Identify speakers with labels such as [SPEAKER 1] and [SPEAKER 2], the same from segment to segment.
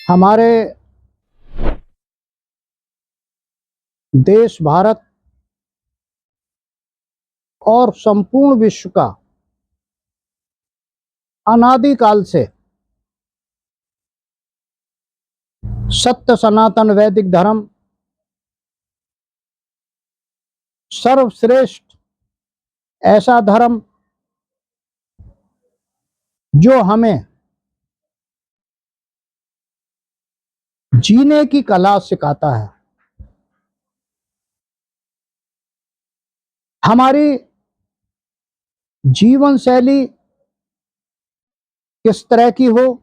[SPEAKER 1] हमारे देश भारत और संपूर्ण विश्व का अनादिकाल से सत्य सनातन वैदिक धर्म सर्वश्रेष्ठ ऐसा धर्म जो हमें जीने की कला सिखाता है। हमारी जीवन शैली किस तरह की हो,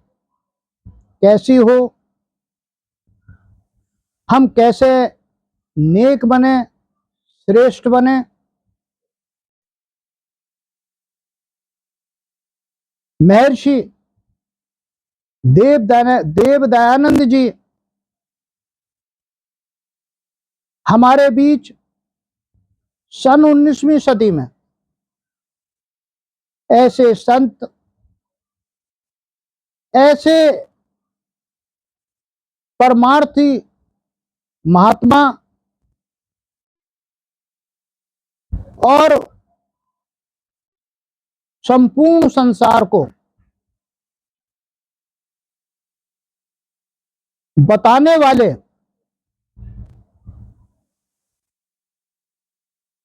[SPEAKER 1] कैसी हो, हम कैसे नेक बने, श्रेष्ठ बने, महर्षि देव दयानंद जी हमारे बीच सन 19वीं सदी में ऐसे संत, ऐसे परमार्थी महात्मा और संपूर्ण संसार को बताने वाले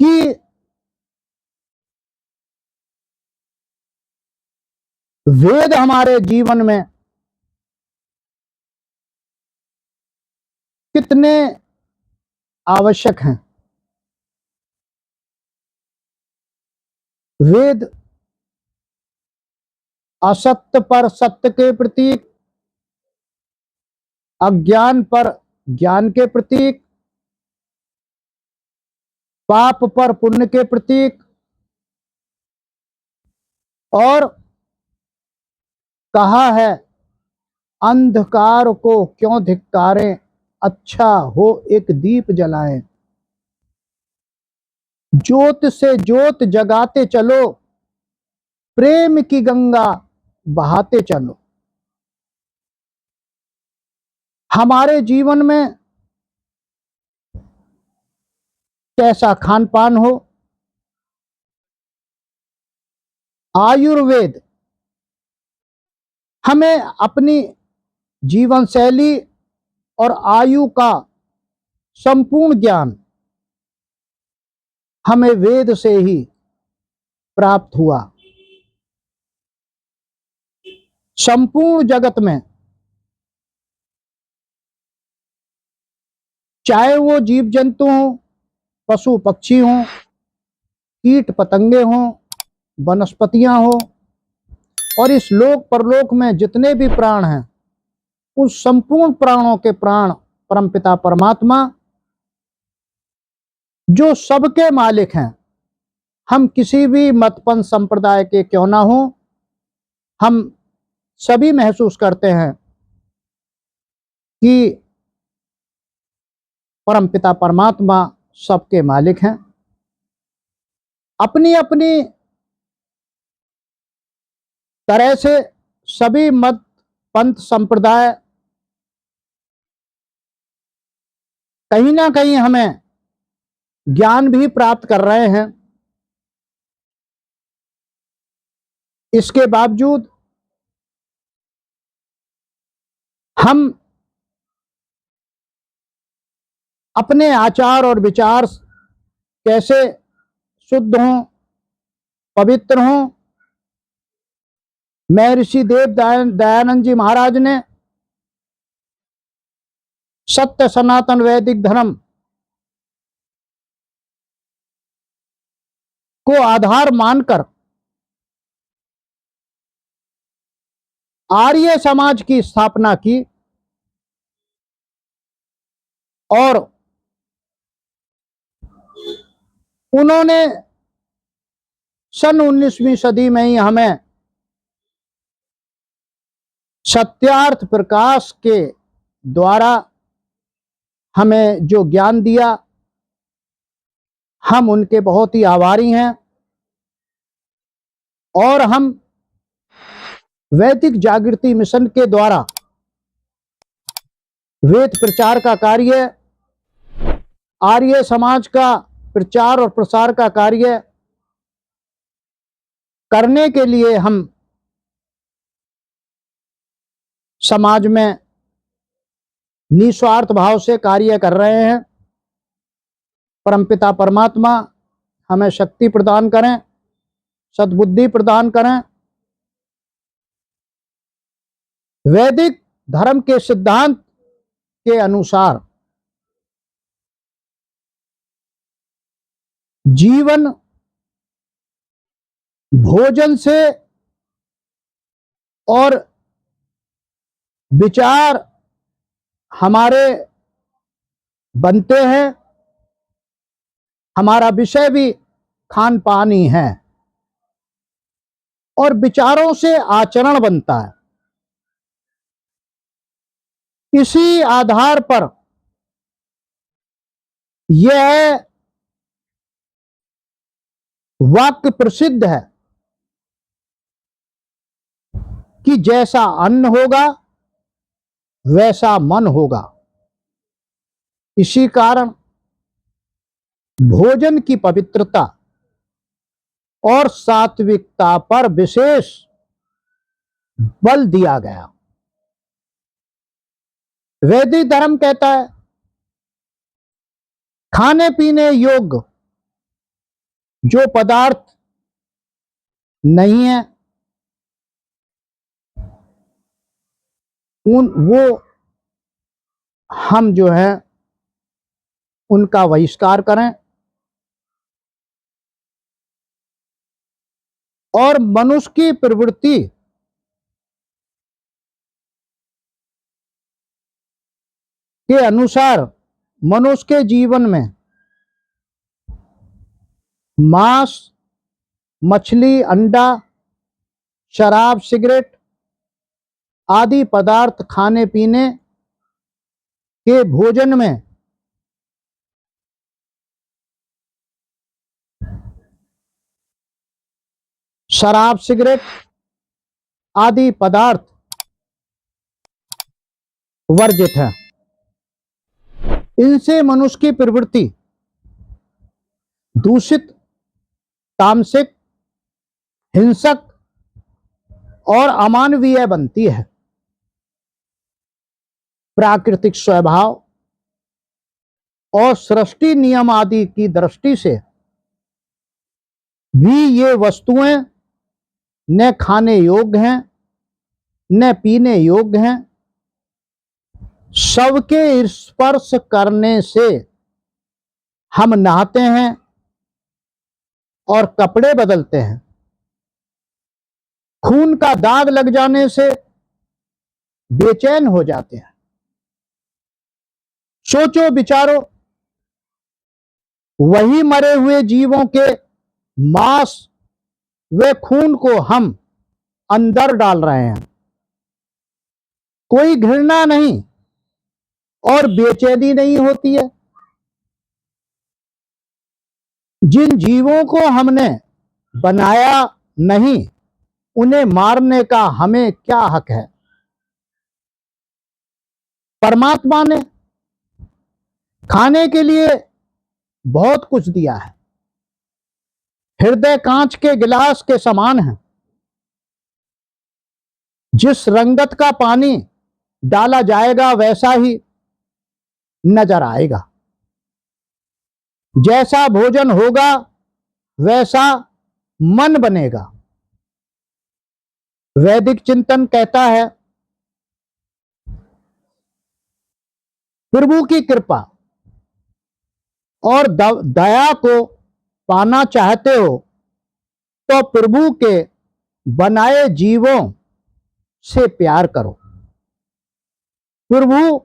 [SPEAKER 1] कि वेद हमारे जीवन में कितने आवश्यक हैं। वेद असत्य पर सत्य के प्रतीक, अज्ञान पर ज्ञान के प्रतीक, पाप पर पुण्य के प्रतीक और कहा है अंधकार को क्यों धिक्कारें, अच्छा हो एक दीप जलाएं। ज्योत से ज्योत जगाते चलो, प्रेम की गंगा बहाते चलो। हमारे जीवन में कैसा खान पान हो, आयुर्वेद हमें अपनी जीवन शैली और आयु का संपूर्ण ज्ञान हमें वेद से ही प्राप्त हुआ। संपूर्ण जगत में चाहे वो जीव जंतु हों, पशु पक्षी हों, कीट पतंगे हों, वनस्पतियां हों और इस लोक परलोक में जितने भी प्राण हैं, उस संपूर्ण प्राणों के प्राण परमपिता परमात्मा जो सबके मालिक हैं। हम किसी भी मतपंथ संप्रदाय के क्यों ना हो, हम सभी महसूस करते हैं कि परमपिता परमात्मा सबके मालिक हैं। अपनी अपनी तरह से सभी मत पंथ संप्रदाय कहीं ना कहीं हमें ज्ञान भी प्राप्त कर रहे हैं। इसके बावजूद हम अपने आचार और विचार कैसे शुद्ध हों, पवित्र हों। महर्षि देव दयानंद जी महाराज ने सत्य सनातन वैदिक धर्म को आधार मानकर आर्य समाज की स्थापना की और उन्होंने सन 19वीं सदी में ही हमें सत्यार्थ प्रकाश के द्वारा हमें जो ज्ञान दिया, हम उनके बहुत ही आभारी हैं। और हम वैदिक जागृति मिशन के द्वारा वेद प्रचार का कार्य, आर्य समाज का प्रचार और प्रसार का कार्य करने के लिए हम समाज में निस्वार्थ भाव से कार्य कर रहे हैं। परमपिता परमात्मा हमें शक्ति प्रदान करें, सद्बुद्धि प्रदान करें। वैदिक धर्म के सिद्धांत के अनुसार जीवन भोजन से और विचार हमारे बनते हैं। हमारा विषय भी खान पान ही है और विचारों से आचरण बनता है। इसी आधार पर यह वाक्य प्रसिद्ध है कि जैसा अन्न होगा वैसा मन होगा। इसी कारण भोजन की पवित्रता और सात्विकता पर विशेष बल दिया गया। वैदिक धर्म कहता है खाने पीने योग्य जो पदार्थ नहीं है वो हम जो है उनका बहिष्कार करें और मनुष्य की प्रवृत्ति के अनुसार मनुष्य के जीवन में मांस, मछली, अंडा, शराब, सिगरेट आदि पदार्थ खाने पीने के भोजन में शराब, सिगरेट आदि पदार्थ वर्जित है। इनसे मनुष्य की प्रवृत्ति दूषित, तामसिक, हिंसक और अमानवीय बनती है। प्राकृतिक स्वभाव और सृष्टि नियम आदि की दृष्टि से भी ये वस्तुएं न खाने योग्य हैं न पीने योग्य हैं। सबके स्पर्श करने से हम नहाते हैं और कपड़े बदलते हैं। खून का दाग लग जाने से बेचैन हो जाते हैं। सोचो विचारो, वही मरे हुए जीवों के मांस व खून को हम अंदर डाल रहे हैं। कोई घृणा नहीं और बेचैनी नहीं होती है। जिन जीवों को हमने बनाया नहीं उन्हें मारने का हमें क्या हक है। परमात्मा ने खाने के लिए बहुत कुछ दिया है। हृदय कांच के गिलास के समान है। जिस रंगत का पानी डाला जाएगा वैसा ही नजर आएगा। जैसा भोजन होगा वैसा मन बनेगा। वैदिक चिंतन कहता है प्रभु की कृपा और दया को पाना चाहते हो तो प्रभु के बनाए जीवों से प्यार करो। प्रभु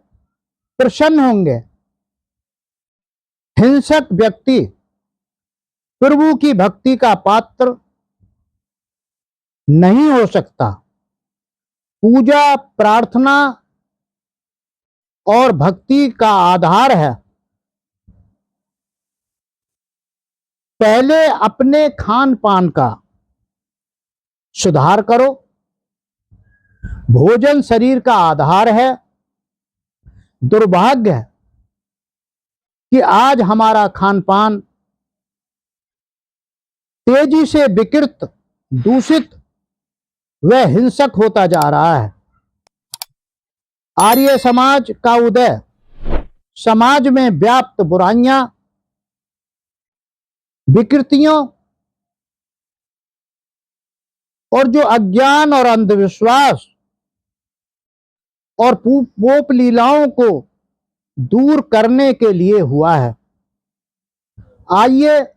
[SPEAKER 1] प्रसन्न होंगे। हिंसक व्यक्ति प्रभु की भक्ति का पात्र नहीं हो सकता। पूजा, प्रार्थना और भक्ति का आधार है पहले अपने खान पान का सुधार करो। भोजन शरीर का आधार है। दुर्भाग्य है कि आज हमारा खान पान तेजी से विकृत, दूषित व हिंसक होता जा रहा है। आर्य समाज का उदय, समाज में व्याप्त बुराइयां, विकृतियों और जो अज्ञान और अंधविश्वास और पोप लीलाओं को दूर करने के लिए हुआ है। आइए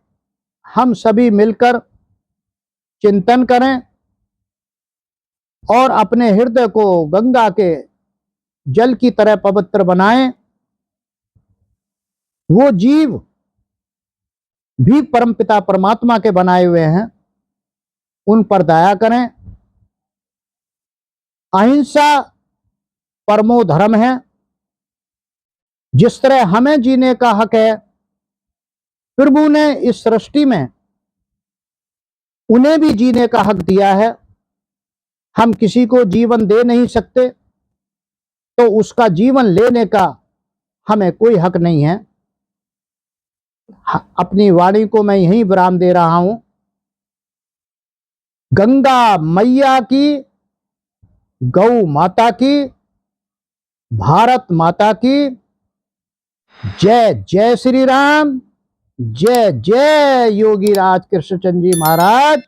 [SPEAKER 1] हम सभी मिलकर चिंतन करें और अपने हृदय को गंगा के जल की तरह पवित्र बनाएं। वो जीव भी परमपिता परमात्मा के बनाए हुए हैं, उन पर दया करें। अहिंसा परमो धर्म है। जिस तरह हमें जीने का हक है, प्रभु ने इस सृष्टि में उन्हें भी जीने का हक दिया है। हम किसी को जीवन दे नहीं सकते, तो उसका जीवन लेने का हमें कोई हक नहीं है। अपनी वाणी को मैं यहीं विराम दे रहा हूं। गंगा मैया की, गौ माता की, भारत माता की जय। जय श्री राम। जय जय योगी राज कृष्णचंद्र जी महाराज।